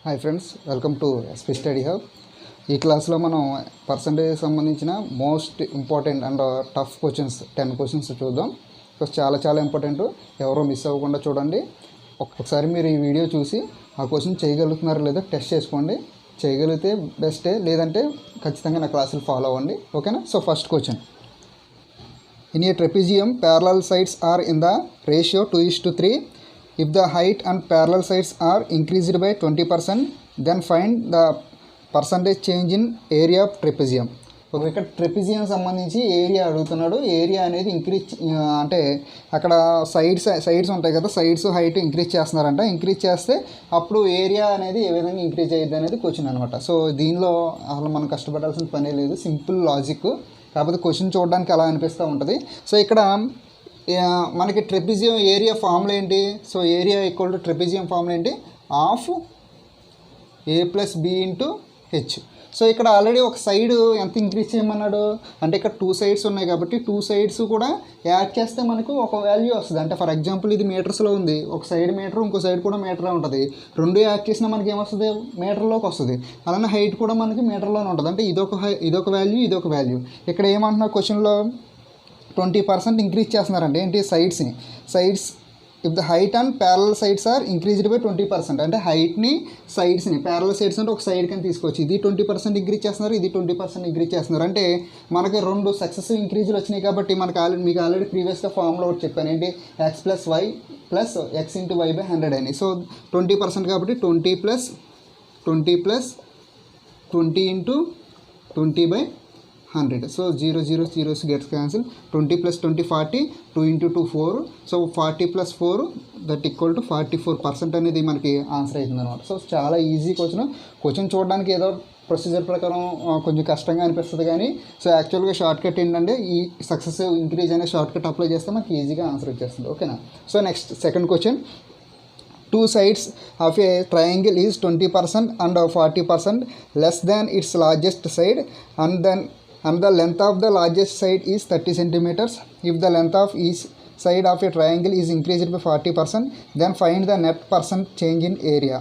Hi friends, welcome to SP study hub. ఈ క్లాస్లో మనం పర్సంటేజ్ సంబంధించిన most important and tough questions 10 questions చూద్దాం. చాలా ఇంపార్టెంట్, ఎవరో మిస్ అవ్వకుండా చూడండి. ఒకసారి మీరు ఈ వీడియో చూసి ఆ క్వశ్చన్ చేయగలుగుతున్నారో లేదో టెస్ట్ చేసుకోండి. చేయగలిగితే బెస్టే, లేదంటే ఖచ్చితంగా నా క్లాసులు ఫాలో అవ్వండి. ఓకేనా? So first question. In a trapezium, parallel sides are in the ratio 2:3. If the height and parallel sides are increased by 20%, then find the percentage change in area of trapezium. ఇక్కడ trapezium సంబంధించి area అడుగుతున్నాడు. Area అనేది increase అంటే అక్కడ sides ఉంటాయి కదా, sides height increase చేస్తున్నారంట. Increase చేస్తే అప్పుడు ఏరియా అనేది ఏ విధంగా ఇంక్రీజ్ అయ్యిద్ది అనేది క్వశ్చన్ అనమాట. సో దీనిలో అసలు మనం కష్టపడాల్సిన పనే లేదు, సింపుల్ లాజిక్. కాకపోతే క్వశ్చన్ చూడడానికి అలా అనిపిస్తూ ఉంటుంది. సో ఇక్కడ మనకి ట్రెపిజియం ఏరియా ఫార్ములా ఏంటి? So area equal to trapezium formula ఏంటి? Half A plus B into H. So ఇక్కడ ఆల్రెడీ ఒక సైడ్ ఎంత ఇంక్రీజ్ చేయమన్నాడు అంటే ఇక్కడ 2 సైడ్స్ ఉన్నాయి కాబట్టి 2 సైడ్స్ కూడా యాడ్ చేస్తే మనకు ఒక వాల్యూ వస్తుంది. అంటే ఫర్ ఎగ్జాంపుల్ ఇది మీటర్స్లో ఉంది, ఒక సైడ్ మీటర్, ఇంకో సైడ్ కూడా మీటరే ఉంటుంది. రెండు యాడ్ చేసినా మనకి ఏమొస్తుంది? మీటర్లోకి వస్తుంది. అలానే హైట్ కూడా మనకి మీటర్లోనే ఉంటుంది. అంటే ఇదొక వాల్యూ, ఇదొక వాల్యూ. ఇక్కడ ఏమంటున్నారు క్వశ్చన్లో? 20% ఇంక్రీజ్ చేస్తున్నారంటే ఏంటి? Sides if the height and parallel sides are increased by 20%. అంటే హైట్ని, సైడ్స్ని, ప్యారలల్ సైడ్స్ అంటే ఒక సైడ్ కింద తీసుకోవచ్చు. ఇది 20% ఇంక్రీజ్ చేస్తున్నారు, ఇది 20% ఇంక్రీజ్ చేస్తున్నారు. అంటే మనకి రెండు సక్సెసివ్ ఇంక్రీజ్లు వచ్చినాయి కాబట్టి మీకు ఆల్రెడీ ప్రీవియస్గా ఫార్ములా ఒకటి చెప్పాను ఏంటి? x plus Y plus X into Y by 100 అని. సో 20% కాబట్టి 20 plus 20 into 20 by 100. So 0 0 0 gets cancel. 20 plus 20 40, 2 into 2 4. So 40 plus 4 that equal to 44% అనేది మనకి ఆన్సర్ అవుతుంది అనమాట. సో చాలా ఈజీ క్వశ్చన్ చూడడానికి ఏదో ప్రొసీజర్ ప్రకారం కొంచెం కష్టంగా అనిపిస్తుంది కానీ సో యాక్చువల్గా షార్ట్ కట్ ఏంటంటే ఈ సక్సెసివ్ ఇంక్రీజ్ అనే షార్ట్ కట్ అప్లై చేస్తే మనకి ఈజీగా ఆన్సర్ వచ్చేస్తుంది. ఓకేనా? So next second question. 2 sides of a triangle is 20% and 40% less than its largest side, and the length of the largest side is 30 centimeters. If the length of each side of a triangle is increased by 40%, then find the net percent change in area.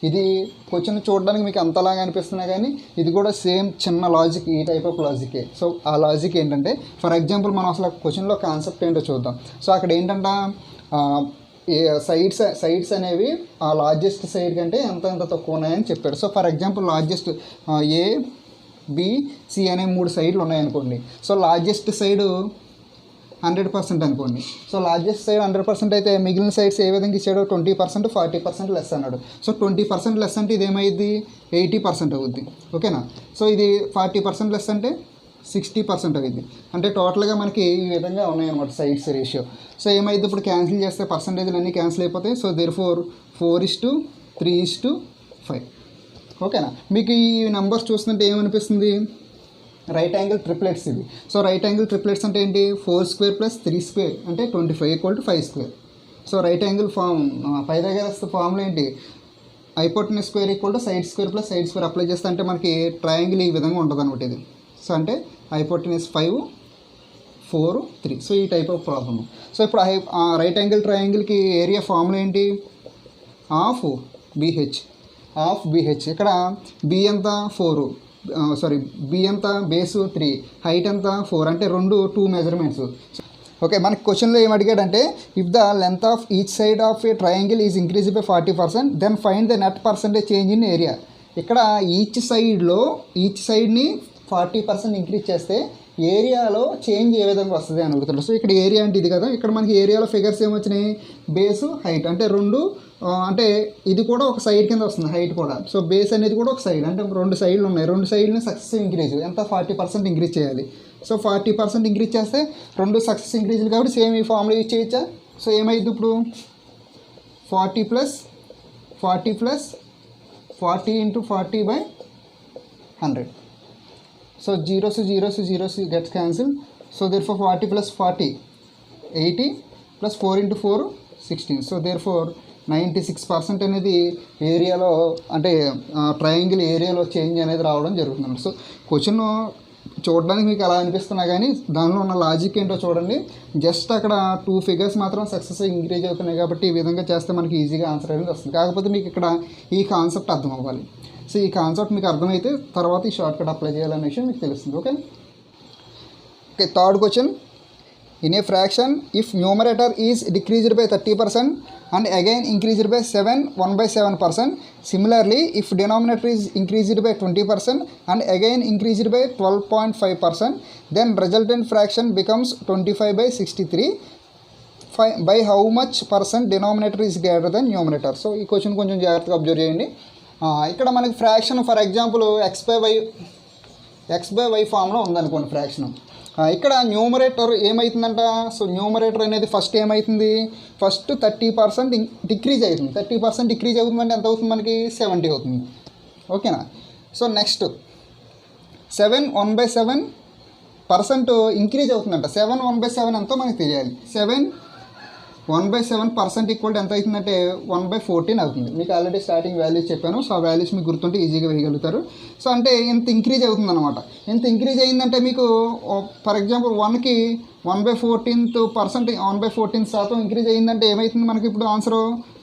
ఇది question చూడడానికి మీకు అంతలాగా అనిపిస్తున్నా కానీ ఇది కూడా same చిన్న logic, ఈ type of లాజికే. So ఆ లాజిక్ ఏంటంటే ఫర్ ఎగ్జాంపుల్ మనం అసలు క్వశ్చన్లో కాన్సెప్ట్ ఏంటో చూద్దాం. సో అక్కడ ఏంటంటే సైడ్స్ అనేవి ఆ లార్జెస్ట్ సైడ్ కంటే ఎంత తక్కువ ఉన్నాయని చెప్పాడు. So for example largest A B C అనే 3 సైడ్లు ఉన్నాయనుకోండి. సో లార్జెస్ట్ సైడ్ 100% అనుకోండి. సో లార్జెస్ట్ సైడ్ 100% అయితే మిగిలిన సైడ్స్ ఏ విధంగా ఇచ్చాడు? 20%, 40% లెస్ అన్నాడు. సో 20% లెస్ అంటే ఇది ఏమైంది? 80% అవుద్ది. ఓకేనా? సో ఇది 40% లెస్ అంటే 60% అయింది. అంటే టోటల్గా మనకి ఈ విధంగా ఉన్నాయన్నమాట సైడ్స్ రేషియో. సో ఏమైంది? ఇప్పుడు క్యాన్సిల్ చేస్తే పర్సంటేజ్లు అన్నీ క్యాన్సిల్ అయిపోతాయి. So therefore 4:3:5. ఓకేనా? మీకు ఈ నెంబర్స్ చూస్తుంటే ఏమనిపిస్తుంది? రైట్ యాంగిల్ ట్రిప్లెట్స్ ఇవి. సో రైట్ యాంగిల్ ట్రిప్లెట్స్ అంటే ఏంటి? 4² + 3² అంటే 25 = 5². So right angle Pythagoras formula ఏంటి? Hypotenuse square equal to side square plus side square apply చేస్తే అంటే మనకి ట్రయాంగిల్ ఈ విధంగా ఉంటుంది అనమాట ఇది. సో అంటే హైపోటెన్యూస్ 5, 4, 3. సో ఈ టైప్ ఆఫ్ ప్రాబ్లమ్. సో ఇప్పుడు రైట్ యాంగిల్ ట్రయాంగిల్కి ఏరియా ఫార్ములా ఏంటి? Half BH. ఇక్కడ బి ఎంత? 4, బి ఎంత? బేసు 3, హైట్ ఎంత? 4. అంటే 2 మెజర్మెంట్స్. ఓకే, మనకి క్వశ్చన్లో ఏం అడిగాడంటే if the length of each side of a triangle is increase by 40%, then find the net percentage change in area. ఇక్కడ ఈచ్ సైడ్ని 40% ఇంక్రీజ్ చేస్తే ఏరియాలో చేంజ్ ఏ విధంగా వస్తుంది అని అడుగుతారు. సో ఇక్కడ ఏరియా అంటే ఇది కదా, ఇక్కడ మనకి ఏరియాలో ఫిగర్స్ ఏమొచ్చినాయి? Base, height. అంటే అంటే ఇది కూడా ఒక సైడ్ కింద వస్తుంది, హైట్ కూడా. సో బేస్ అనేది కూడా ఒక సైడ్, అంటే 2 సైడ్లు ఉన్నాయి. 2 సైడ్ని సక్సెసివ్ ఇంక్రీజ్ ఎంత? 40% ఇంక్రీజ్ చేయాలి. సో 40% ఇంక్రీజ్ చేస్తే 2 సక్సెసివ్ ఇంక్రీజ్లు కాబట్టి సేమ్ ఈ ఫార్ములా యూజ్ చేయొచ్చా? సో ఏమైంది ఇప్పుడు? 40 + 40 into 40 by 100. So 0 gets cancelled. So therefore 40 + 40 80 + 4 × 4 16. So therefore 96% అనేది ఏరియాలో అంటే ట్రయాంగిల్ ఏరియాలో చేంజ్ అనేది రావడం జరుగుతుంది. సో క్వశ్చన్ చూడడానికి మీకు అలా అనిపిస్తున్నా కానీ దానిలో ఉన్న లాజిక్ ఏంటో చూడండి. జస్ట్ అక్కడ 2 ఫిగర్స్ మాత్రం సక్సెస్ ఇంక్రీజ్ అవుతున్నాయి కాబట్టి ఈ విధంగా చేస్తే మనకి ఈజీగా ఆన్సర్ అనేది వస్తుంది. కాకపోతే మీకు ఇక్కడ ఈ కాన్సెప్ట్ అర్థం అవ్వాలి. సో ఈ కాన్సెప్ట్ మీకు అర్థమైతే తర్వాత ఈ షార్ట్ కట్ అప్లై చేయాలనే విషయం మీకు తెలుస్తుంది. Okay, third question. In a fraction, if numerator is decreased by 30% and again increased by 1/7%, similarly, if denominator is increased by 20% and again increased by 12.5%, then resultant fraction becomes 25/63. By how much percent denominator is greater than numerator? So, ఈ question కొంచెం జాగ్రత్తగా observe చేయండి. ఇక్కడ మనకి fraction for example x by y ఫామ్లో ఉందనుకోండి fraction. ఇక్కడ numerator ఏమవుతుందంట? So numerator అనేది ఫస్ట్ ఏమవుతుంది? ఫస్ట్ 30% డిక్రీజ్ అవుతుంది. 30% డిక్రీజ్ అవుతుందంటే ఎంత అవుతుంది మనకి? 70 అవుతుంది. ఓకేనా? సో నెక్స్ట్ 7 1/7% ఇంక్రీజ్ అవుతుందంట. 7 1/7 ఎంతో మనకి తెలియాలి. 7 1/7% ఈక్వల్ ఎంత అవుతుందంటే 1/14 అవుతుంది. మీకు ఆల్రెడీ స్టార్టింగ్ వాల్యూస్ చెప్పాను. సో ఆ వాల్యూస్ మీకు గుర్తుంటే ఈజీగా వేయగలుగుతారు. సో అంటే ఇంత ఇంక్రీజ్ అవుతుంది అనమాట. ఇంత ఇంక్రీజ్ అయిందంటే మీకు ఫర్ ఎగ్జాంపుల్ 1కి 1/14% ఇంక్రీజ్ అయిందంటే ఏమవుతుంది మనకి? ఇప్పుడు ఆన్సర్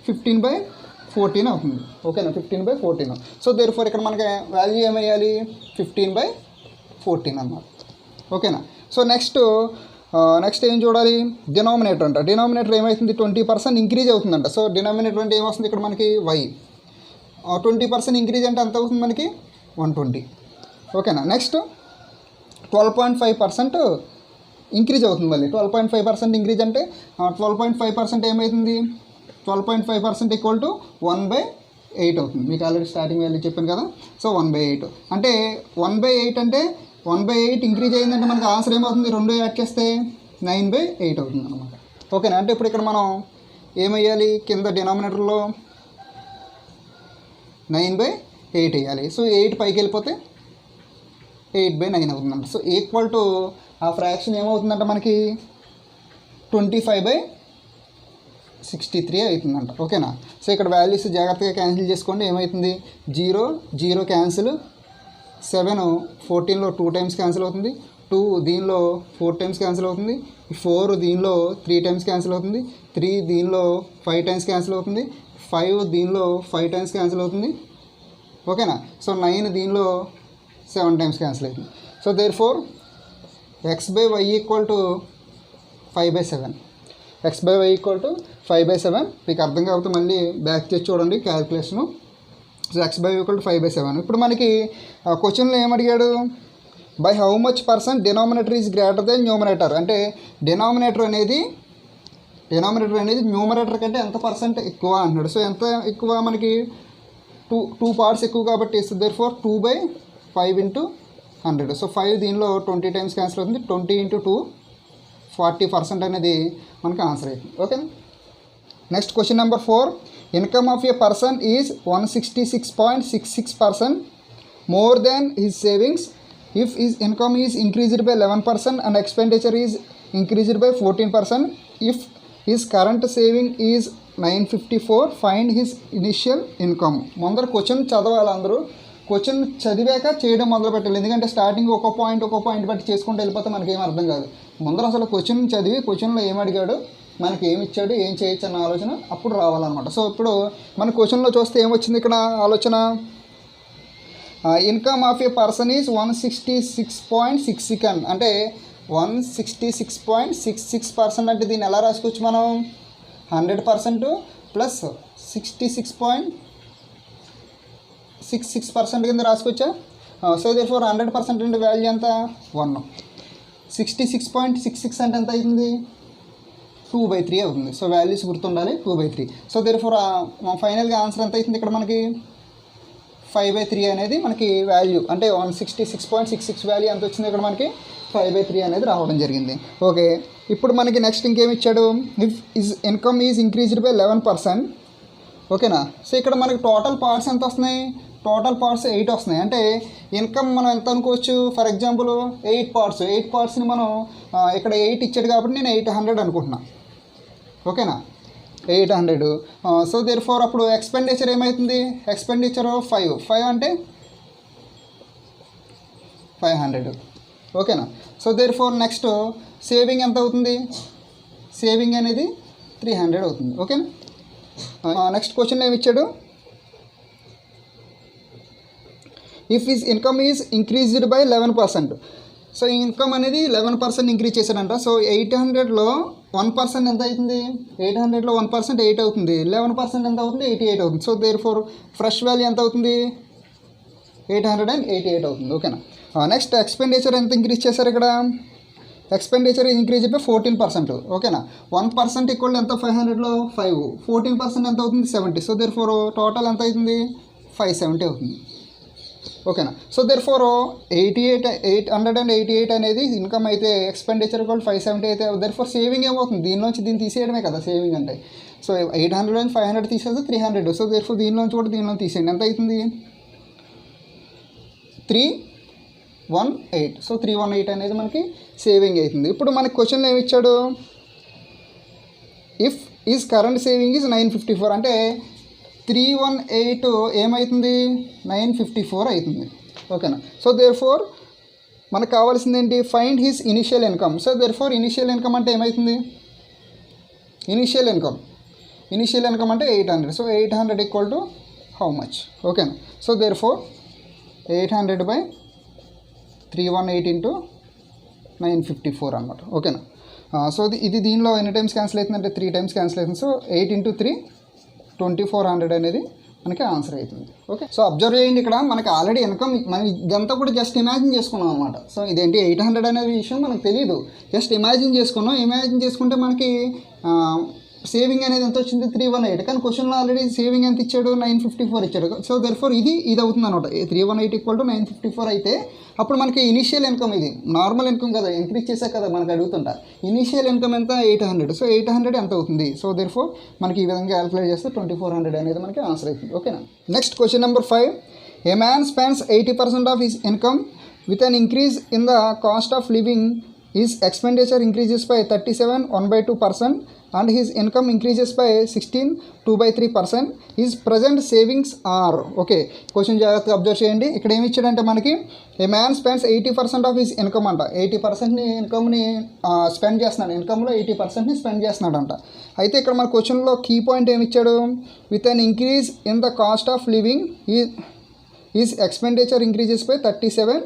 15/14 అవుతుంది. ఓకేనా? 15/14. సో దేర్ఫోర్ ఇక్కడ మనకి వాల్యూ ఏమయ్యాలి? 15/14 అన్నమాట. ఓకేనా? సో నెక్స్ట్ ఏం చూడాలి? డినామినేటర్ అంట. డినామినేటర్ ఏమవుతుంది? 20% ఇంక్రీజ్ అవుతుందంట. సో డినామినేటర్ అంటే ఏమొస్తుంది ఇక్కడ మనకి? y. 20% ఇంక్రీజ్ అంటే ఎంత అవుతుంది మనకి? 120. ఓకేనా? నెక్స్ట్ 12.5% ఇంక్రీజ్ అవుతుంది మళ్ళీ. 12.5% ఇంక్రీజ్ అంటే 12.5% ఏమవుతుంది? 12.5% ఈక్వల్ టు 1/8 అవుతుంది. మీకు ఆల్రెడీ స్టార్టింగ్ వాల్యూ చెప్పాను కదా. సో 1/8 అంటే 1/8 అంటే 1/8 ఇంక్రీజ్ అయిందంటే మనకి ఆన్సర్ ఏమవుతుంది? 2 యాడ్ చేస్తే 9/8 అవుతుంది అనమాట. ఓకేనా? అంటే ఇప్పుడు ఇక్కడ మనం ఏమయ్యాలి? కింద డినామినేటర్లో 9/8 వేయాలి. సో 8 పైకి వెళ్ళిపోతే 8/9 అవుతుందంట. సో ఈక్వల్ టు ఆ ఫ్రాక్షన్ ఏమవుతుందంట మనకి? 25/63 అవుతుందంట. ఓకేనా? సో ఇక్కడ వాల్యూస్ జాగ్రత్తగా క్యాన్సిల్ చేసుకోండి. ఏమవుతుంది? 0 0 క్యాన్సిల్, 7 14లో 2 టైమ్స్ క్యాన్సిల్ అవుతుంది, 2 దీనిలో 4 టైమ్స్ క్యాన్సిల్ అవుతుంది, 4 దీనిలో 3 టైమ్స్ క్యాన్సిల్ అవుతుంది, 3 దీనిలో 5 టైమ్స్ క్యాన్సిల్ అవుతుంది, 5 దీనిలో 5 టైమ్స్ క్యాన్సిల్ అవుతుంది. ఓకేనా? సో 9 దీనిలో 7 టైమ్స్ క్యాన్సిల్ అవుతుంది. So therefore x/y equal to 5/7. x/y equal to 5/7. మీకు అర్థం కాకపోతే మళ్ళీ బ్యాక్ చేసి చూడండి calculation. So x/y equal to 5/7. ఇప్పుడు మనకి క్వశ్చన్లో ఏమడిగాడు? By how much percent denominator is greater than numerator. అంటే డినామినేటర్ అనేది న్యూమరేటర్ కంటే ఎంత పర్సెంట్ ఎక్కువ అంటున్నాడు. సో ఎంత ఎక్కువ మనకి? 2 పార్ట్స్ ఎక్కువ కాబట్టి దేర్ఫోర్ 2/5 × 100. సో 5 దీనిలో 20 టైమ్స్ క్యాన్సిల్ అవుతుంది. 20 × 2 40% అనేది మనకి ఆన్సర్ అవుతుంది. Okay, next question number 4. Income of A person is 166.66% more than his savings if his income is increased by 11% and expenditure is increased by 14%. If his current saving is 954, find his initial income. ముందర question చదవాలి అందరూ. Question చదివాక చేయడం మొదలు పెట్టాలి. ఎందుకంటే starting ఒక్కో point బట్టి చేసుకుంటూ వెళ్ళిపోతే మనకేం అర్థం కాదు. ముందర అసలు క్వశ్చన్ చదివి క్వశ్చన్లో ఏం అడిగాడు, మనకి ఏమి ఇచ్చాడు, ఏం చేయొచ్చు అన్న ఆలోచన అప్పుడు రావాలన్నమాట. సో ఇప్పుడు మన క్వశ్చన్లో చూస్తే ఏమొచ్చింది ఇక్కడ ఆలోచన? Income of A person is 166.66 అంటే 166.66% అంటే దీన్ని ఎలా రాసుకోవచ్చు మనం? 100% ప్లస్ 66.66% కింద రాసుకోవచ్చా? సో దేర్ఫోర్ 100% అంటే వాల్యూ ఎంత? 1. 66.66 అంటే ఎంత అవుతుంది? 2/3 అవుతుంది. సో వాల్యూస్ గుర్తుండాలి, 2/3. సో దేర్ఫోర్ ఫైనల్గా ఆన్సర్ ఎంత అవుతుంది ఇక్కడ మనకి? 5/3 అనేది మనకి వాల్యూ. అంటే 166.66 వాల్యూ ఎంత వచ్చింది ఇక్కడ మనకి? 5/3 అనేది రావడం జరిగింది. ఓకే, ఇప్పుడు మనకి నెక్స్ట్ ఇంకేమి ఇచ్చాడు? If is income is increased by 11%. ఓకేనా? సో ఇక్కడ మనకి టోటల్ పార్ట్స్ ఎంత వస్తున్నాయి? టోటల్ పార్ట్స్ 8 వస్తున్నాయి. అంటే ఇన్కమ్ మనం ఎంత అనుకోవచ్చు? ఫర్ ఎగ్జాంపుల్ 8 పార్ట్స్ని మనం ఇక్కడ 8 ఇచ్చాడు కాబట్టి నేను 800 అనుకుంటున్నా. ఓకేనా? 800. సో దేర్ఫోర్ అప్పుడు ఎక్స్పెండిచర్ ఏమవుతుంది? ఎక్స్పెండిచర్ 5 అంటే 500. ఓకేనా. So therefore next saving ఎంత అవుతుంది, సేవింగ్ అనేది 300 అవుతుంది. ఓకేనా. నెక్స్ట్ క్వశ్చన్ ఏమి ఇచ్చాడు, if his income is increased by 11%. So income అనేది 11% ఇంక్రీజ్ చేశాడంట. సో 800లో 1% ఎంత అవుతుంది, 800లో 1% 8 అవుతుంది, 11% ఎంత అవుతుంది, 88 అవుతుంది. So therefore fresh value ఎంత అవుతుంది, 888 అవుతుంది. ఓకేనా. నెక్స్ట్ ఎక్స్పెండిచర్ ఎంత ఇంక్రీజ్ చేశారు ఇక్కడ, ఎక్స్పెండిచర్ ఇంక్రీజ్ బై 14%. ఓకేనా. 1% ఈక్వల్ ఎంత, 500లో 5, 14% ఎంత అవుతుంది, 70. సో దేర్ ఫోర్ టోటల్ ఎంత అవుతుంది, 570 అవుతుంది. ఓకేనా. సో దేర్ ఫోర్ 888 అనేది ఇన్కమ్ అయితే ఎక్స్పెండిచర్ కూడా 570 అయితే దేర్ ఫోర్ సేవింగ్ ఏమవుతుంది, దీనిలోంచి దీన్ని తీసేయడమే కదా సేవింగ్ అంటే. సో 800 నుంచి 500 తీసేస్తే 300. సో దేర్ ఫోర్ దీనిలోంచి కూడా దీనిలో తీసేయండి, ఎంత అవుతుంది 318. సో 318 అనేది మనకి సేవింగ్ అవుతుంది. ఇప్పుడు మనకి క్వశ్చన్లో ఏమి ఇచ్చాడు, if is current saving is 954 అంటే 318 ఏమవుతుంది, 954 అవుతుంది. ఓకేనా. సో దేర్ ఫోర్ మనకు కావాల్సింది ఏంటి, find his initial income. So therefore initial income అంటే ఏమవుతుంది, ఇనిషియల్ ఇన్కమ్ అంటే 800. So 800 equal to how much. ఓకేనా. So therefore 800 by 318 into 954 అనమాట. ఓకేనా. సో ఇది దీనిలో ఎన్ని టైమ్స్ క్యాన్సిల్ అవుతుంది అంటే 3 టైమ్స్ క్యాన్సిల్ అవుతుంది. సో 8 ఇంటూ 3 2400 అనేది మనకి ఆన్సర్ అవుతుంది. ఓకే. సో అబ్జర్వ్ చేయండి, ఇక్కడ మనకి ఆల్రెడీ ఇన్కమ్ మనం ఇదంతా కూడా జస్ట్ ఇమాజిన్ చేసుకున్నాం అనమాట. సో ఇదేంటి 800 అనే విషయం మనకు తెలియదు, జస్ట్ ఇమాజిన్ చేసుకున్నాం. ఇమాజిన్ చేసుకుంటే మనకి సేవింగ్ అనేది ఎంత వచ్చింది, 318. కానీ క్వశ్చన్లో ఆల్రెడీ సేవింగ్ ఎంత ఇచ్చాడు, 954 ఇచ్చాడు. సో దెర్ ఫోర్ ఇది అవుతుంది అనమాట. 318 ఈక్వల్ టు 954 అయితే అప్పుడు మనకి ఇనిషియల్ ఇన్కమ్, ఇది నార్మల్ ఇన్కమ్ కదా, ఇంక్రీజ్ చేశాక కదా మనకు అడుగుతుంటా. ఇనిషియల్ ఇన్కమ్ ఎంత, 800. సో 800 ఎంత అవుతుంది. సో దెర్ ఫోర్ మనకి ఈ విధంగా క్యాలిక్యులేట్ చేస్తే 2400 అనేది మనకి ఆన్సర్ అవుతుంది. ఓకేనా. Next question number 5, A man spends 80% of his income with an increase in the cost of living, his expenditure increases by 37 1/2% and his income increases by 16 2/3%. his present savings are. Okay, question జాగ్రత్తగా observe చేయండి. ఇక్కడ ఏమి ఇచ్చాడంటే మనకి ఏ man spends 80% of his income అంట. 80%ని ఇన్కమ్ని spend చేస్తున్నాడు, ఇన్కమ్లో 80%ని spend చేస్తున్నాడంట. అయితే ఇక్కడ మన క్వశ్చన్లో కీ పాయింట్ ఏమి ఇచ్చాడు, with an increase in the cost of living his expenditure increases by 37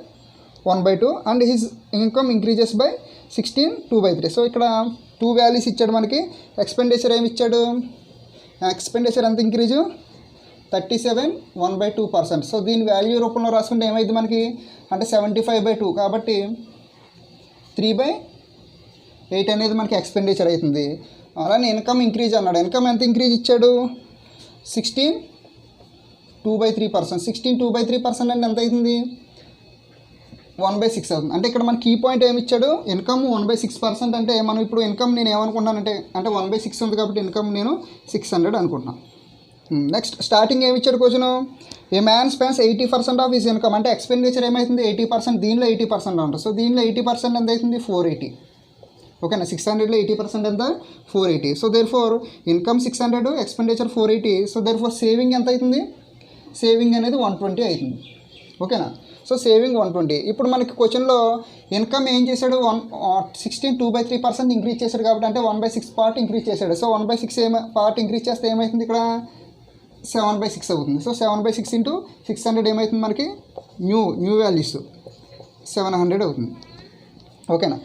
1/2 and his income increases by 16 2/3. So ఇక్కడ 2 వాల్యూస్ ఇచ్చాడు మనకి. ఎక్స్పెండిచర్ ఏమి ఇచ్చాడు, ఎక్స్పెండిచర్ ఎంత ఇంక్రీజు, 37 1/2%. సో దీని వాల్యూ రూపంలో రాసుకుంటే ఏమైంది మనకి అంటే 75/2 కాబట్టి 3/8 అనేది మనకి ఎక్స్పెండిచర్ అవుతుంది. అలానే ఇన్కమ్ ఇంక్రీజ్ అన్నాడు. ఇన్కమ్ ఎంత ఇంక్రీజ్ ఇచ్చాడు, 16 2/3%. 16 2/3% అంటే ఎంత అవుతుంది, 1/6 అవుతుంది. అంటే ఇక్కడ మన కీ పాయింట్ ఏమి ఇచ్చాడు, ఇన్కమ్ 1/6% అంటే మనం ఇప్పుడు ఇన్కమ్ నేను ఏమనుకుంటానంటే 1/6 ఉంది కాబట్టి ఇన్కమ్ నేను 600 అనుకుంటున్నాను. నెక్స్ట్ స్టార్టింగ్ ఏమి ఇచ్చాడు question, A man spends 80% of his income అంటే ఎక్స్పెండిచర్ ఏమవుతుంది 80%, దీనిలో 80% అంటారు. సో దీనిలో 80% ఎంత అవుతుంది 480. ఓకేనా. 600లో 80% ఎంత 480. So therefore income 600, expenditure 480. So therefore saving ఎంత అవుతుంది, సేవింగ్ అనేది 120 అవుతుంది. ఓకేనా. So saving 120. ఇప్పుడు మనకి క్వశ్చన్లో ఇన్కమ్ ఏం చేశాడు, 16 2/3% ఇంక్రీజ్ చేశాడు కాబట్టి అంటే 1/6 పార్ట్ ఇంక్రీజ్ చేశాడు. సో 1/6 పార్ట్ ఇంక్రీజ్ చేస్తే ఏమవుతుంది ఇక్కడ 7/6 అవుతుంది. సో 7/6 ఇంటూ 600 ఏమవుతుంది మనకి న్యూ వాల్యూస్ 700 అవుతుంది. ఓకేనా.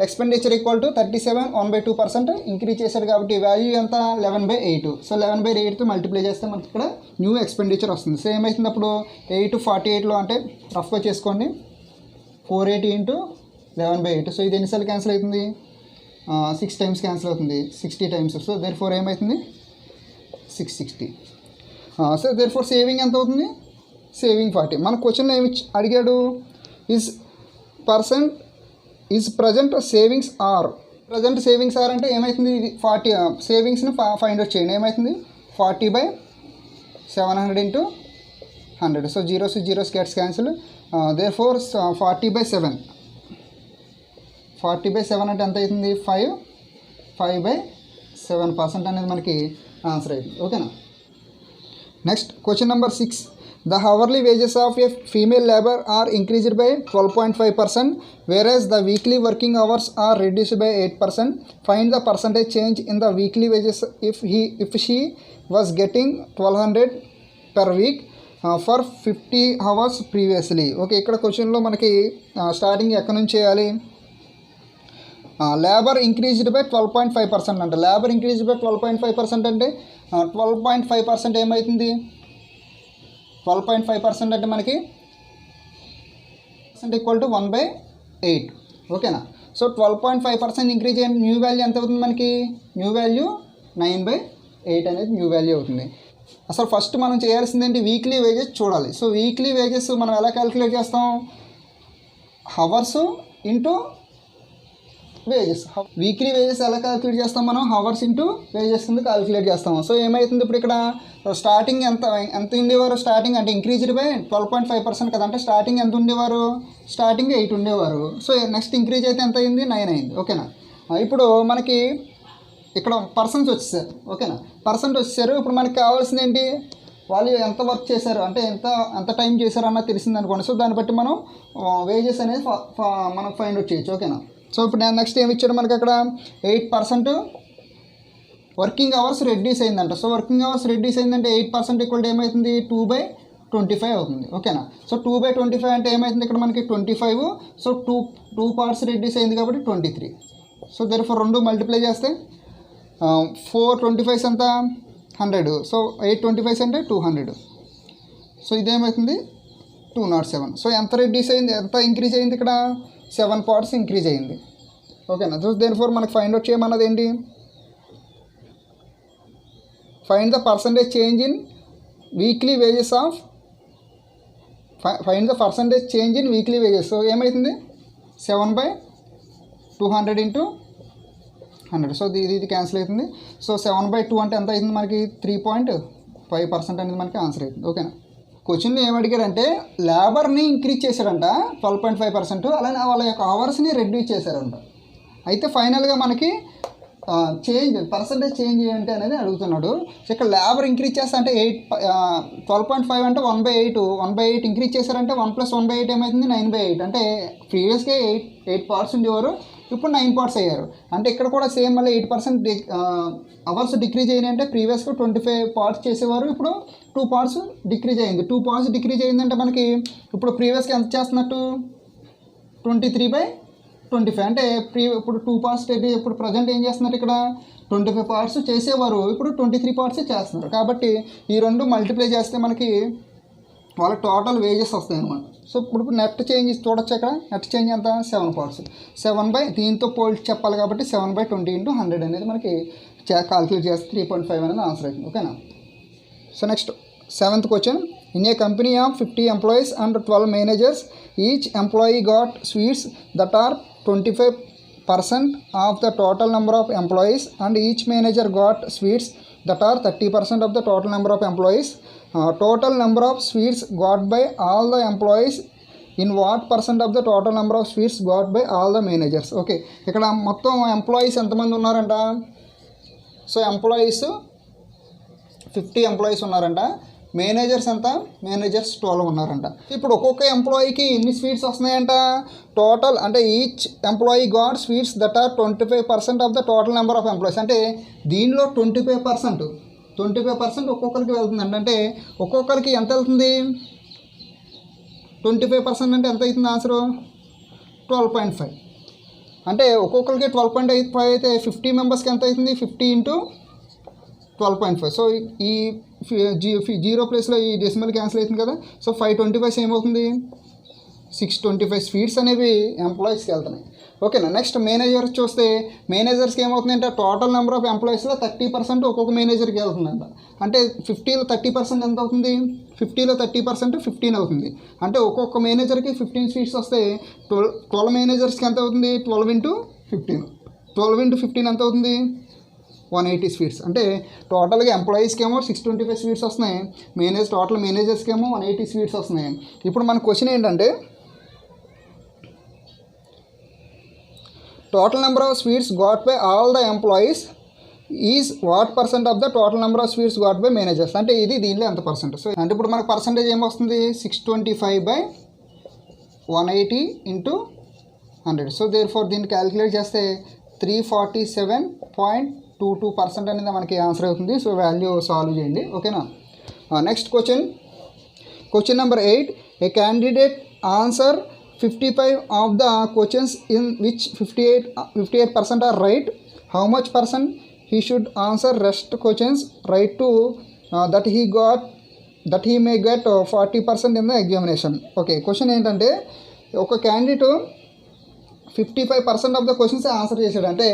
ఎక్స్పెండిచర్ ఈక్వల్ టు 37 1/2% ఇంక్రీజ్ చేశాడు కాబట్టి వాల్యూ ఎంత 11/8. సో 11/8తో మల్టిప్లై చేస్తే మనకి ఇక్కడ న్యూ ఎక్స్పెండిచర్ వస్తుంది. సో ఏమవుతుంది అప్పుడు 8 48లో అంటే రఫ్గా చేసుకోండి, 480 ఇంటూ 11/8. సో ఇది ఎన్నిసార్లు క్యాన్సిల్ అవుతుంది, 6 టైమ్స్ క్యాన్సిల్ అవుతుంది, 60 టైమ్స్. సో దేర్ ఫోర్ ఏమవుతుంది 660. సో దేర్ ఫోర్ సేవింగ్ ఎంత అవుతుంది, సేవింగ్ 40. మన క్వశ్చన్లో ఏమి అడిగాడు, is present savings are. Present savings are అంటే ఏమవుతుంది, ఇది 40 సేవింగ్స్ని ఫైండ్ అవుట్ చేయండి. ఏమవుతుంది 40/700 into 100. So zeros gets cancel. Therefore 40/7 అంటే ఎంత అవుతుంది 5/7% అనేది మనకి ఆన్సర్ అవుతుంది. ఓకేనా. Next question number 6, The hourly wages of a female labor are increased by 12.5%, whereas the weekly working hours are reduced by 8%. Find the percentage change in the weekly wages if she was getting 1200 per week for 50 hours previously. Okay, ఇక్కడ క్వశ్చన్లో మనకి starting ఎక్కడి నుంచి చేయాలి? Labour increased by 12.5% అంటే labour increased by 12.5% అంటే 12.5% ఏమవుతుంది? 12.5% అంటే మనకి ఈక్వల్ టు 1/8. ఓకేనా? సో 12.5% ఇంక్రీజ్ అయిన న్యూ వాల్యూ ఎంత అవుతుంది మనకి? న్యూ వాల్యూ 9/8 అనేది న్యూ వాల్యూ అవుతుంది. అసలు ఫస్ట్ మనం చేయాల్సింది ఏంటి? వీక్లీ వేజెస్ చూడాలి. సో వీక్లీ వేజెస్ మనం ఎలా క్యాలిక్యులేట్ చేస్తాం? Hours into wages. Weekly wages ఎలా క్యాలిక్యులేట్ చేస్తాం మనం? హవర్స్ ఇంటూ వేజెస్ కింద క్యాలిక్యులేట్ చేస్తాం. సో ఏమవుతుంది ఇప్పుడు ఇక్కడ స్టార్టింగ్ ఎంత ఉండేవారు? స్టార్టింగ్ అంటే ఇంక్రీజ్డ్ బై 12.5% కదా, అంటే స్టార్టింగ్ ఎంత ఉండేవారు? స్టార్టింగ్ 8 ఉండేవారు. సో నెక్స్ట్ ఇంక్రీజ్ అయితే ఎంత అయింది? 9 అయింది. ఓకేనా? ఇప్పుడు మనకి ఇక్కడ పర్సన్స్ వచ్చేసారు. ఓకేనా? పర్సెంట్ వచ్చేసారు. ఇప్పుడు మనకి కావాల్సింది ఏంటి? వాళ్ళు ఎంత వర్క్ చేశారు, అంటే ఎంత టైం చేశారు అన్నది తెలిసింది అనుకోండి. సో దాన్ని బట్టి మనం వేజెస్ అనేది మనం ఫైండ్ అవుట్ చేయొచ్చు. ఓకేనా? సో ఇప్పుడు నేను నెక్స్ట్ ఏమి ఇచ్చాడు మనకి అక్కడ? 8% వర్కింగ్ అవర్స్ రెడ్యూస్ అయిందంట. సో వర్కింగ్ అవర్స్ రెడ్యూస్ అయిందంటే 8% ఈక్వల్ టు ఏమవుతుంది? 2/25 అవుతుంది. ఓకేనా? సో 2/25 అంటే ఏమవుతుంది ఇక్కడ మనకి? 25. సో టూ పార్ట్స్ రెడ్యూస్ అయింది కాబట్టి 23. సో దేర్ఫోర్ రెండు మల్టిప్లై చేస్తే 4/25 ఎంత? 100. సో 8/25 అంటే 200. సో ఇదేమవుతుంది? 207. సో ఎంత రెడ్యూస్ అయింది, ఎంత ఇంక్రీజ్ అయింది ఇక్కడ? 7 పార్ట్స్ ఇంక్రీజ్ అయింది. ఓకేనా? సో దేర్ఫోర్ మనకి ఫైండ్ అవుట్ చేయమన్నది ఏంటి? Find the percentage change in weekly wages of find the percentage change in weekly wages. So ఏమవుతుంది? 7/200 ఇంటూ 100. సో ఇది క్యాన్సిల్ అవుతుంది. సో 7/2 అంటే ఎంత అవుతుంది మనకి? 3.5% అనేది మనకి ఆన్సర్ అవుతుంది. ఓకేనా? క్వశ్చన్లో ఏమడిగారంటే లేబర్ని ఇంక్రీజ్ చేశారంట 12.5%, అలానే వాళ్ళ యొక్క అవర్స్ని రెడ్యూస్ చేశారంట. అయితే ఫైనల్గా మనకి పర్సంటేజ్ చేంజ్ ఏంటి అనేది అడుగుతున్నాడు. సో ఇక్కడ లేబర్ ఇంక్రీజ్ చేస్తా అంటే 12.5 అంటే 1/8 ఇంక్రీజ్ చేశారంటే 1 + 1/8 ఏమవుతుంది? 9/8. అంటే ప్రీవియస్గా 8 పార్ట్స్ ఉండేవారు, ఇప్పుడు 9 పార్ట్స్ అయ్యారు. అంటే ఇక్కడ కూడా సేమ్ మళ్ళీ 8% అవర్స్ డిక్రీజ్ అయినాయి. అంటే ప్రీవియస్గా 25 పార్ట్స్ చేసేవారు, ఇప్పుడు 2 పార్ట్స్ డిక్రీజ్ అయింది. 2 పార్ట్స్ డిక్రీజ్ అయిందంటే మనకి ఇప్పుడు ప్రీవియస్గా ఎంత చేస్తున్నట్టు? 23/25. అంటే ఇప్పుడు 2 పార్ట్స్ ఇప్పుడు ప్రజెంట్ ఏం చేస్తున్నారు? ఇక్కడ 25 పార్ట్స్ చేసేవారు, ఇప్పుడు 23 పార్ట్స్ చేస్తున్నారు. కాబట్టి ఈ రెండు మల్టిప్లై చేస్తే మనకి వాళ్ళ టోటల్ వేజెస్ వస్తాయి అనమాట. సో ఇప్పుడు నెట్ చేంజ్ చూడొచ్చు. అక్కడ నెట్ చేంజ్ ఎంత? 7 పార్ట్స్. దీంతో పోల్చి చెప్పాలి కాబట్టి 7/20 × 100 అనేది మనకి కాల్కులేట్ చేస్తే 3.5 అనేది ఆన్సర్ అవుతుంది. ఓకేనా? So next 7th question. In a company of 50 employees and 12 managers, each employee got sweets that are 25% of the total number of employees and each manager got sweets that are 30% of the total number of employees. Total number of sweets got by all the employees in what % of the total number of sweets got by all the managers. Okay, ఇక్కడ మొత్తం employees ఎంతమంది ఉన్నారంట? So employees 50 employees ఉన్నారంట. Managers ఎంత? Managers 12 ఉన్నారంట. ఇప్పుడు ఒక్కొక్క ఎంప్లాయీకి ఎన్ని స్వీట్స్ వస్తున్నాయంట? టోటల్ అంటే each employee got sweets that are 25% of the total number of employees. అంటే దీనిలో 25% ఒక్కొక్కరికి వెళ్తుందండి. అంటే ఒక్కొక్కరికి ఎంత వెళ్తుంది? 25% అంటే ఎంత అవుతుంది ఆన్సరు? 12.5. అంటే ఒక్కొక్కరికి 12.5 అయితే 50 మెంబర్స్కి ఎంత అవుతుంది? 50 × 12.5. సో ఈ 0 ప్లేస్లో ఈ డెసిమల్ క్యాన్సిల్ అవుతుంది కదా. సో 525 ఏమవుతుంది? 625 స్వీట్స్ అనేవి ఎంప్లాయీస్కి వెళ్తున్నాయి. ఓకేనా? నెక్స్ట్ మేనేజర్స్ చూస్తే మేనేజర్స్కి ఏమవుతుందంటే టోటల్ నెంబర్ ఆఫ్ ఎంప్లాయీస్లో 30% ఒక్కొక్క మేనేజర్కి వెళ్తుందంట. అంటే 50లో 30% ఎంత అవుతుంది? 50లో 30% 15 అవుతుంది. అంటే ఒక్కొక్క మేనేజర్కి 15 స్వీట్స్ వస్తే 12 మేనేజర్స్కి ఎంత అవుతుంది? 12 × 15. 12 × 15 ఎంత అవుతుంది? 180 స్వీట్స్. అంటే టోటల్గా ఎంప్లాయీస్కి ఏమో 625 స్వీట్స్ వస్తున్నాయి, టోటల్ మేనేజర్స్కి ఏమో 180 స్వీట్స్ వస్తున్నాయి. ఇప్పుడు మన క్వశ్చన్ ఏంటంటే total number of sweets got by all the employees is what percent of the total number of sweets got by managers. అంటే ఇది దీనిలో ఎంత పర్సెంట్. సో అంటే ఇప్పుడు మనకు పర్సెంటేజ్ ఏమొస్తుంది 625/180 ఇంటూ 100. సో దేర్ ఫోర్ దీన్ని క్యాలిక్యులేట్ చేస్తే 347.22% అనేది మనకి ఆన్సర్ అవుతుంది. సో వాల్యూ సాల్వ్ చేయండి. ఓకేనా. Next question number 8. A candidate answer 55 of the questions in which 58% are right. How much percent he should answer rest questions right to that he may get 40% in the examination. Okay, question ఏంటంటే ఒక candidate 55% of the questions answer చేశాడు. అంటే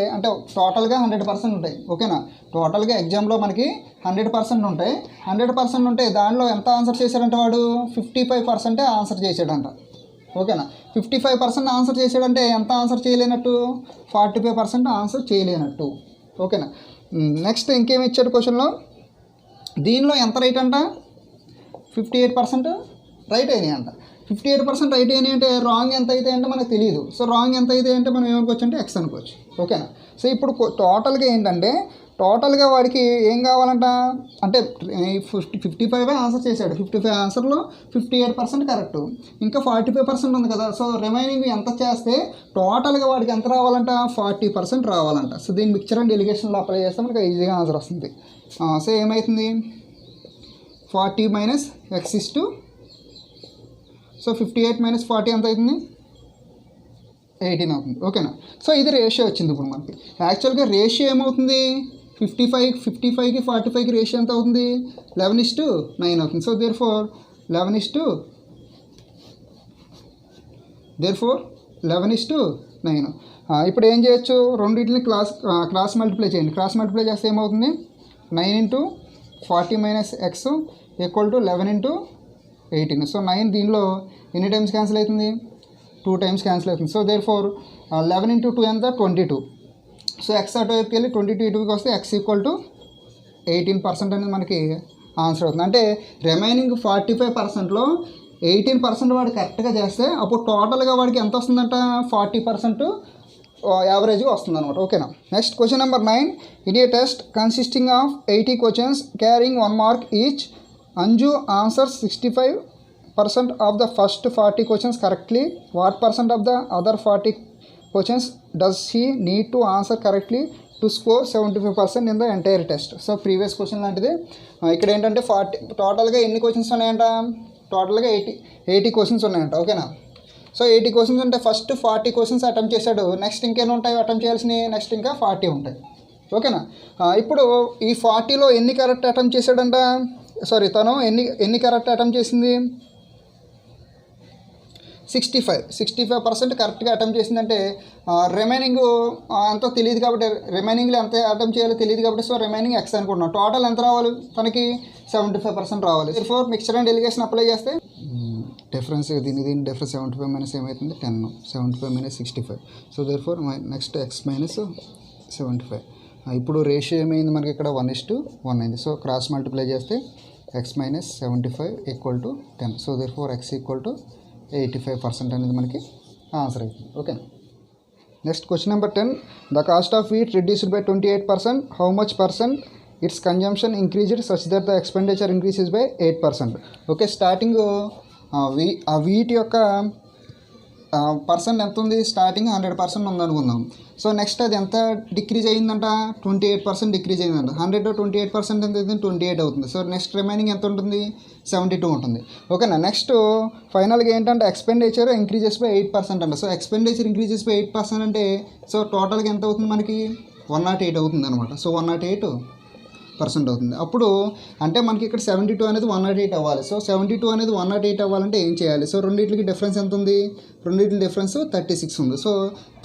టోటల్గా 100% ఉంటాయి. ఓకేనా. టోటల్గా ఎగ్జామ్లో మనకి 100% ఉంటాయి. 100% ఉంటే దానిలో ఎంత ఆన్సర్ చేశాడంటే వాడు 55% ఆన్సర్ చేశాడంట. ఓకేనా. 55% ఆన్సర్ చేశాడంటే ఎంత ఆన్సర్ చేయలేనట్టు 45% ఆన్సర్ చేయలేనట్టు. ఓకేనా. నెక్స్ట్ ఇంకేమి ఇచ్చాడు క్వశ్చన్లో, దీనిలో ఎంత రైట్ అంట 58% రైట్ అయినాయి అంట. 58% రైట్ అయినాయి అంటే రాంగ్ ఎంత అయితే అంటే మనకు తెలియదు. సో రాంగ్ ఎంత అయితే అంటే మనం ఏమనుకోవచ్చు అంటే ఎక్స్ అనుకోవచ్చు. ఓకేనా. సో ఇప్పుడు టోటల్గా ఏంటంటే టోటల్గా వాడికి ఏం కావాలంట అంటే 55 ఆన్సర్ చేశాడు. 55 ఆన్సర్లో 58% కరెక్ట్, ఇంకా 45% ఉంది కదా. సో రిమైనింగ్ ఎంత చేస్తే టోటల్గా వాడికి ఎంత రావాలంట 40% రావాలంట. సో దీన్ని మిక్చర్ అండ్ డెలిగేషన్లో అప్లై చేస్తే మనకి ఈజీగా ఆన్సర్ వస్తుంది. సో ఏమవుతుంది 40 minus X is to, so 58 minus 40 ఎంత అవుతుంది 18 అవుతుంది. ఓకేనా. సో ఇది రేషియో వచ్చింది. ఇప్పుడు మనకి యాక్చువల్గా రేషియో ఏమవుతుంది 55కి 45కి రేషియో ఎంత అవుతుంది 11:9 అవుతుంది. So therefore 11:9. ఇప్పుడు ఏం చేయొచ్చు, రెండింటిని క్రాస్ మల్టిప్లై చేయండి. క్రాస్ మల్టిప్లై చేస్తే ఏమవుతుంది 9 × 40 minus x equal to 11 × 18. So 9 దీనిలో ఎన్ని టైమ్స్ క్యాన్సిల్ అవుతుంది 2 టైమ్స్ క్యాన్సిల్ అవుతుంది. సో దేర్ ఫోర్ 11 × 2 ఎంత 22. సో ఎక్స్ అటు వైపుకి వెళ్ళి 22 ఇటుకి వస్తే ఎక్స్ ఈక్వల్ టు 18% అనేది మనకి ఆన్సర్ అవుతుంది. అంటే రిమైనింగ్ 45%లో 18% వాడు కరెక్ట్గా చేస్తే అప్పుడు టోటల్గా వాడికి ఎంత వస్తుందంట 40% యావరేజ్గా వస్తుంది అనమాట. ఓకేనా. Next question number 9. In a test consisting of 80 questions carrying 1 mark each, Anju answers 65% of the first 40 questions correctly. What percent of the other 40 questions does he need to answer correctly to score 75% in the entire test. So previous question లాంటిది. ఇక్కడ ఏంటంటే టోటల్గా ఎన్ని questions ఉన్నాయంట టోటల్గా 80 questions ఉన్నాయంట. ఓకేనా. So 80 questions ఉంటే ఫస్ట్ 40 క్వశ్చన్స్ అటెంప్ట్ చేశాడు. నెక్స్ట్ ఇంకేమి ఉంటాయి అటెంప్ట్ చేయాల్సినవి, నెక్స్ట్ ఇంకా 40 ఉంటాయి. ఓకేనా. ఇప్పుడు ఈ 40లో ఎన్ని కరెక్ట్ అటెంప్ట్ చేశాడంట, తను ఎన్ని కరెక్ట్ అటెంప్ట్ చేసింది 65% కరెక్ట్గా అటెంప్ట్ చేసిందంటే రిమైనింగ్ ఎంతో తెలియదు కాబట్టి, రిమైనింగ్లో ఎంత అటెంప్ట్ చేయాలో తెలియదు కాబట్టి సో రిమైనింగ్ ఎక్స్ అనుకుంటున్నాం. టోటల్ ఎంత రావాలి తనకి 75% రావాలి. For mixture and alligation apply చేస్తే డిఫరెన్స్ దీని డిఫరెన్స్ 75 మైనస్ ఏమవుతుంది 10, 75 minus 65. So therefore next x minus 75. ఇప్పుడు రేషియో ఏమైంది మనకి ఇక్కడ 1:1 అయింది. సో క్రాస్ మల్టిప్లై చేస్తే x minus 75 equal to 10. So therefore x equal to 85% అనేది మనకి ఆన్సర్ అవుతుంది. Okay. Next question number 10. The cost of wheat reduced by 28%. How much percent it's consumption increased such that the expenditure increases by 8%. Okay. Starting ఆ wheat యొక్క percent ఎంత ఉంది starting 100% ఉందనుకుందాం. So next అది ఎంత డిక్రీజ్ అయ్యిందంట 28% డిక్రీజ్ అయ్యిందంట. 100 28% ఎంత అవుతుంది 28 అవుతుంది. సో నెక్స్ట్ రిమైనింగ్ ఎంత ఉంటుంది 72 ఉంటుంది. ఓకేనా. నెక్స్ట్ ఫైనల్గా ఏంటంటే ఎక్స్పెండిచర్ ఇంక్రీజెస్ బై 8% అంట. సో ఎక్స్పెండిచర్ ఇంక్రీజెస్ బై 8% అంటే సో టోటల్గా ఎంత అవుతుంది మనకి 108 అవుతుంది అనమాట. సో 108% అవుతుంది. అప్పుడు అంటే మనకి ఇక్కడ 72 అనేది 108 అవ్వాలి. సో 72 అనేది 108 అవ్వాలంటే ఏం చేయాలి? సో రెండింటికి డిఫరెన్స్ ఎంత ఉంది? రెండింటి డిఫరెన్స్ 36 ఉంది. సో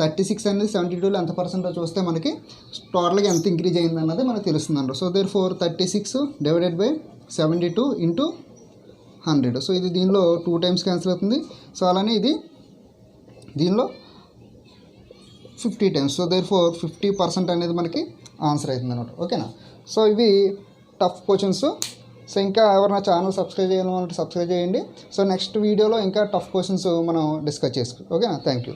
36 అనేది 72లో ఎంత పర్సెంటో చూస్తే మనకి టోటల్గా ఎంత ఇంక్రీజ్ అయింది అన్నది మనకు తెలుస్తుంది అంటారు. So therefore 36 divided by 72 into 100. So ఇది దీనిలో 2 టైమ్స్ క్యాన్సిల్ అవుతుంది. సో అలానే ఇది దీనిలో 50 టైమ్స్. సో దేర్ ఫోర్ 50% అనేది మనకి ఆన్సర్ అవుతుంది అనమాట. ఓకేనా. సో ఇవి టఫ్ క్వశ్చన్స్. సో ఇంకా ఎవరైనా ఛానల్ సబ్స్క్రైబ్ చేయాలంటే సబ్స్క్రైబ్ చేయండి. సో నెక్స్ట్ వీడియోలో ఇంకా టఫ్ క్వశ్చన్స్ మనం డిస్కస్ చేసుకో. ఓకేనా. Thank you.